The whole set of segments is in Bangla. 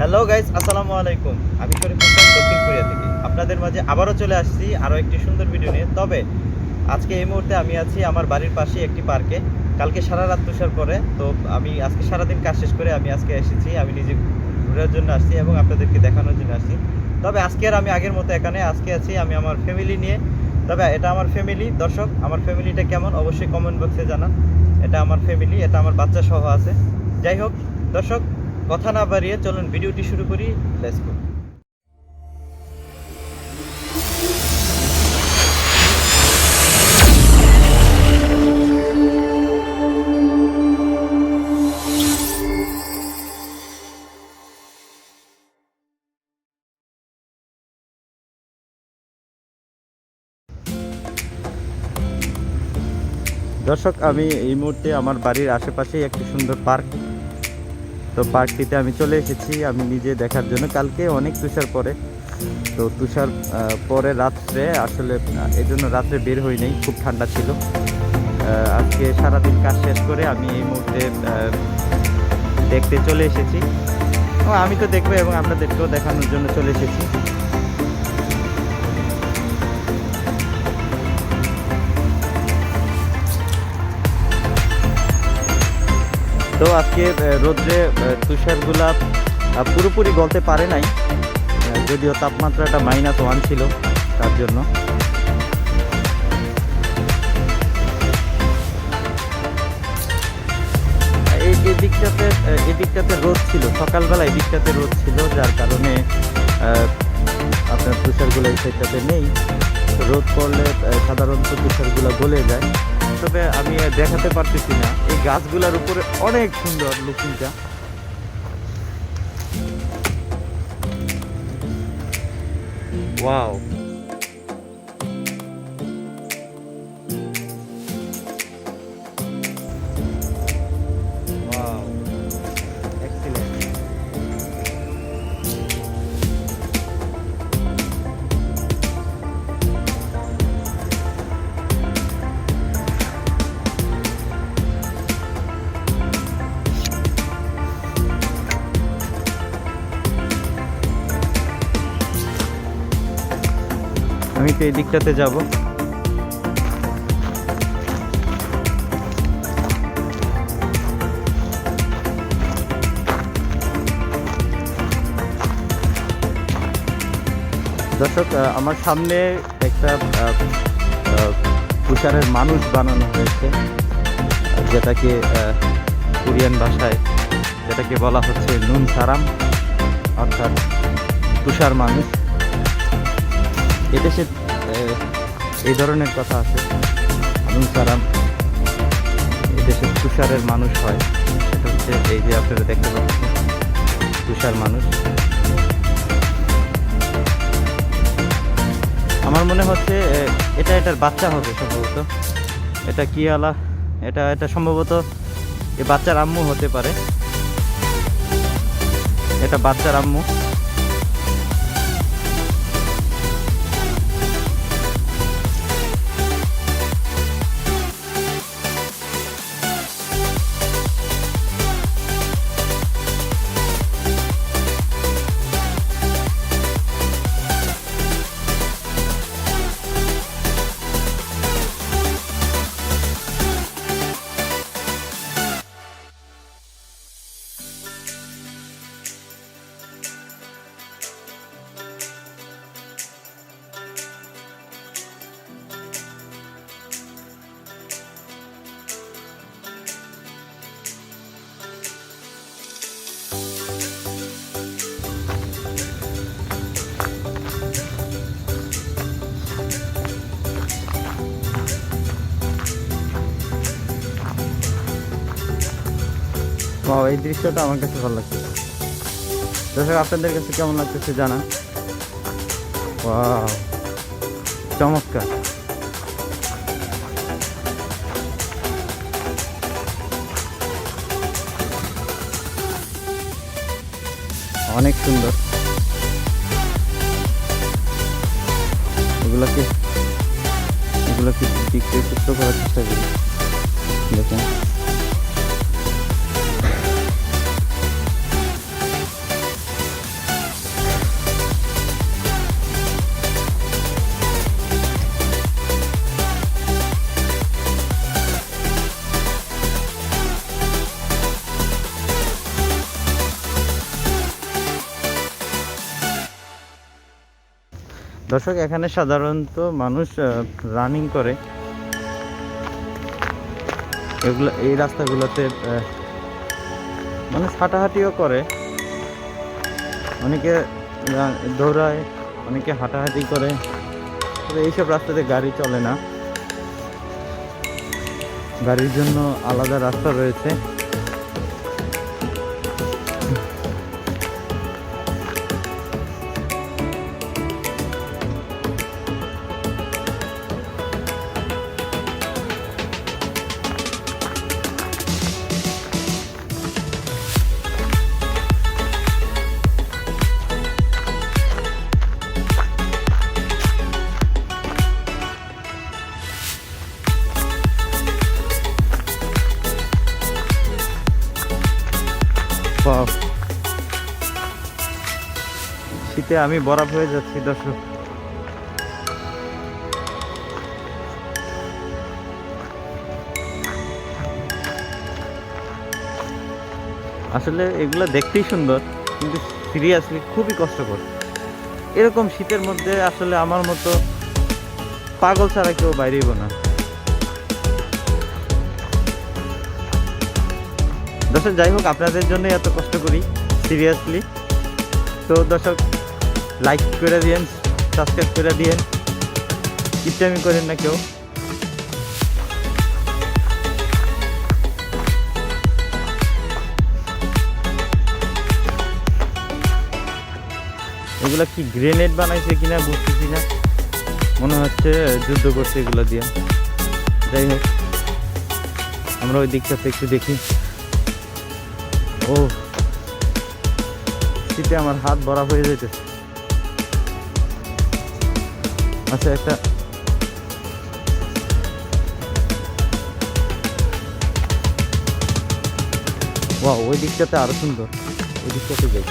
হ্যালো গাইস, আসসালামু আলাইকুম। আমি শরীফ হোসেন, দক্ষিণ কোরিয়া থেকে আপনাদের মাঝে আবারও চলে আসছি আরও একটি সুন্দর ভিডিও নিয়ে। তবে আজকে এই মুহূর্তে আমি আছি আমার বাড়ির পাশে একটি পার্কে। কালকে সারা রাত তুষার পরে তো আমি আজকে সারাদিন কাজ শেষ করে আমি আজকে এসেছি। আমি নিজে ঘোরার জন্য আসছি এবং আপনাদেরকে দেখানোর জন্য আসছি। তবে আজকে আর আমি আগের মতো এখানে আজকে আছি আমি আমার ফ্যামিলি নিয়ে। তবে এটা আমার ফ্যামিলি। দর্শক, আমার ফ্যামিলিটা কেমন অবশ্যই কমেন্ট বক্সে জানান। এটা আমার ফ্যামিলি, এটা আমার বাচ্চা সহ আছে। যাই হোক দর্শক, কথা না বাড়িয়ে চলুন ভিডিওটি শুরু করি। Let's go. দর্শক, আমি এই মুহূর্তে আমার বাড়ির আশেপাশেই একটি সুন্দর পার্ক। তো পার্কটিতে আমি চলে এসেছি আমি নিজে দেখার জন্য। কালকে অনেক তুষার পরে, তো তুষার পরে রাত্রে আসলে এই জন্য রাত্রে বের হই নাই, খুব ঠান্ডা ছিল। আজকে সারাদিন কাজ শেষ করে আমি এই মুহূর্তে দেখতে চলে এসেছি। আমি তো দেখবো এবং আপনাদেরকেও দেখানোর জন্য চলে এসেছি। তো আজকে রোদ্রে তুষারগুলা পুরোপুরি গলতে পারে নাই, যদিও তাপমাত্রাটা -1 ছিল তার জন্য। এই দিকটাতে রোদ ছিল সকালবেলা, এই দিকটাতে রোদ ছিল, যার কারণে আপনার তুষারগুলো এই সাইডটাতে নেই। রোদ পড়লে সাধারণত তুষারগুলো গলে যায়। তবে আমি দেখাতে পারতেছি না, এই গাছগুলোর উপরে অনেক সুন্দর লুকিংটা। Wow, wow, excellent. আমি তো এই দিকটাতে যাব। দর্শক, আমার সামনে একটা তুষারের মানুষ বানানো হয়েছে, যেটাকে কোরিয়ান ভাষায় যেটাকে বলা হচ্ছে নুন সারাম, অর্থাৎ তুষার মানুষ। এদেশে এই ধরনের কথা আছে, নুন সারাম, এদেশে তুষারের মানুষ হয়। সেটা হচ্ছে এই যে আপনারা দেখতে পাচ্ছেন, তুষার মানুষ। আমার মনে হচ্ছে এটার বাচ্চা হবে সম্ভবত। এটা কি আলা, এটা সম্ভবত এই বাচ্চার আম্মু হতে পারে। এটা বাচ্চার আম্মু। এই দৃশ্যটা আমার কাছে ভালো লাগছে। দর্শক, আপনাদের কাছে কেমন লাগতেছে জানান। ওয়াও, চমৎকার। অনেক সুন্দর। এগুলোকে দিককে যুক্ত করার চেষ্টা করি। দেখেন, দর্শক, এখানে সাধারণত মানুষ রানিং করে, এগুলো এই রাস্তাগুলোতে মানুষ হাঁটাহাঁটিও করে, অনেকে দৌড়ায়, অনেকে হাঁটাহাঁটি করে। তবে এইসব রাস্তাতে গাড়ি চলে না, গাড়ির জন্য আলাদা রাস্তা রয়েছে। শীতে আমি বরফ হয়ে যাচ্ছি দর্শক। আসলে এগুলো দেখতেই সুন্দর, কিন্তু সিরিয়াসলি খুবই কষ্টকর। এরকম শীতের মধ্যে আসলে আমার মতো পাগল ছাড়া কেউ বাইরেইব না। দর্শক, যাই হোক, আপনাদের জন্য এত কষ্ট করি সিরিয়াসলি। তো দর্শক, লাইক করে দিয়েন, সাবস্ক্রাইব করে দিয়েন, কিপটামি করেন না কেউ। এগুলা কি গ্রেনেড বানাইছে কিনা বুঝতেছি না, মনে হচ্ছে যুদ্ধ করছে এগুলো দিয়ে। যাই হোক, আমরা ওই দিকটাতে একটু দেখি। ও, শীতে আমার হাত ভরা হয়ে যেতেছে। আচ্ছা, একটা ওই দিকটাতে আরো সুন্দর, ওই দিকটাতে যাই।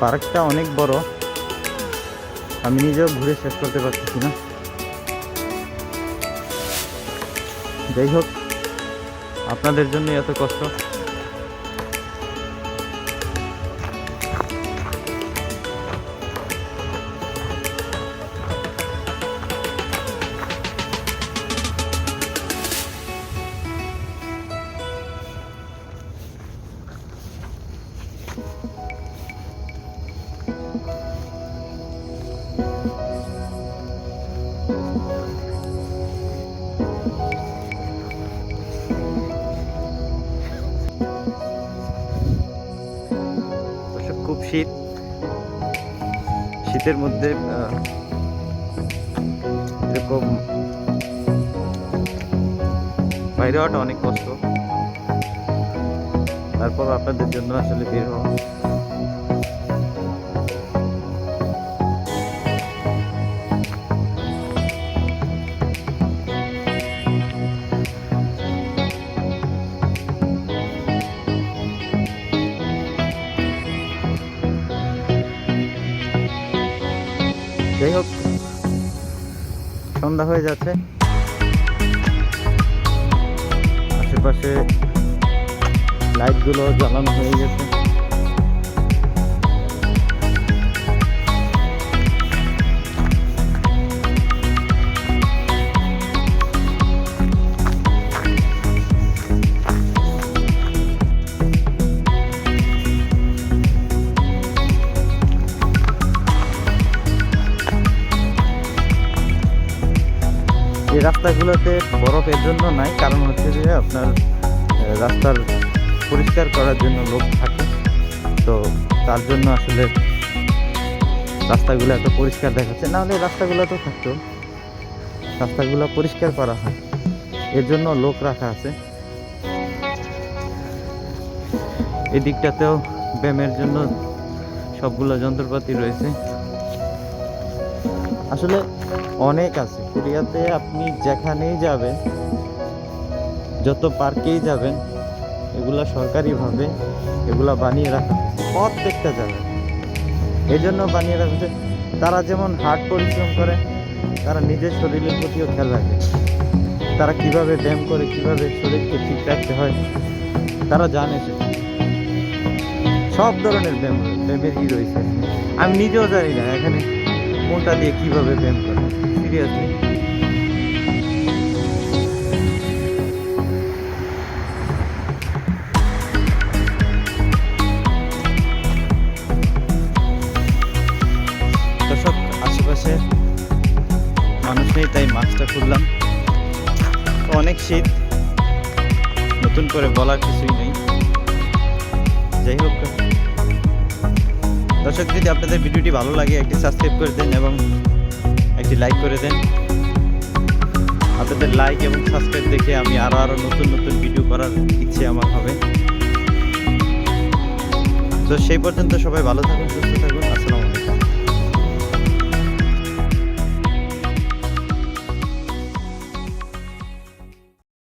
পার্কটা অনেক বড়, আমি নিজেও ঘুরে শেষ করতে পারতেছি না। যাই হোক, আপনাদের জন্য এত কষ্ট। খুব শীত, শীতের মধ্যে এরকম বাইরে হওয়াটা অনেক কষ্ট। তারপর আপনাদের জন্য আসলে বের হওয়া। যাই হোক, সন্ধ্যা হয়ে যাচ্ছে, আশেপাশে লাইটগুলো জ্বালানো হয়ে গেছে। এই রাস্তাগুলোতে বরফ এর জন্য নাই, কারণ হচ্ছে যে আপনার রাস্তার পরিষ্কার করার জন্য লোক থাকে, তো তার জন্য আসলে রাস্তাগুলো এত পরিষ্কার দেখাচ্ছে। না হলে রাস্তাগুলো তো থাকতো, রাস্তাগুলো পরিষ্কার করা হয়, এর জন্য লোক রাখা আছে। এই দিকটাতেও ব্যায়ামের জন্য সবগুলো যন্ত্রপাতি রয়েছে। আসলে অনেক আছে কোরিয়াতে। আপনি যেখানেই যাবেন, যত পার্কেই যাবেন, এগুলা সরকারিভাবে এগুলা বানিয়ে রাখা হয়েছে প্রত্যেকটা জায়গায়। এই জন্য বানিয়ে রাখা হয়েছে, তারা যেমন হার্ড পরিশ্রম করে, তারা নিজের শরীরের প্রতিও খেয়াল রাখে। তারা কিভাবে ব্যায়াম করে, কিভাবে শরীরকে ঠিক রাখতে হয়, তারা জানে। সব ধরনের ব্যায়ামের রয়েছে। আমি নিজেও জানি না এখানে কোনটা দিয়ে কিভাবে ব্যায়াম করে, সিরিয়াসলি। দর্শক, আশেপাশে মানুষ নেই, তাই মাছটা খুললাম। অনেক শীত, নতুন করে বলার কিছুই নেই। যাই হোক দর্শক, যদি আপনাদের ভিডিওটি ভালো লাগে একটি সাবস্ক্রাইব করে দেন এবং একটি লাইক করে দেন। আপনাদের লাইক এবং সাবস্ক্রাইব দেখে আমি আরো নতুন নতুন ভিডিও করার ইচ্ছে আমার হবে। তো সেই পর্যন্ত সবাই ভালো থাকুন, সুস্থ থাকুন। আসসালামু আলাইকুম।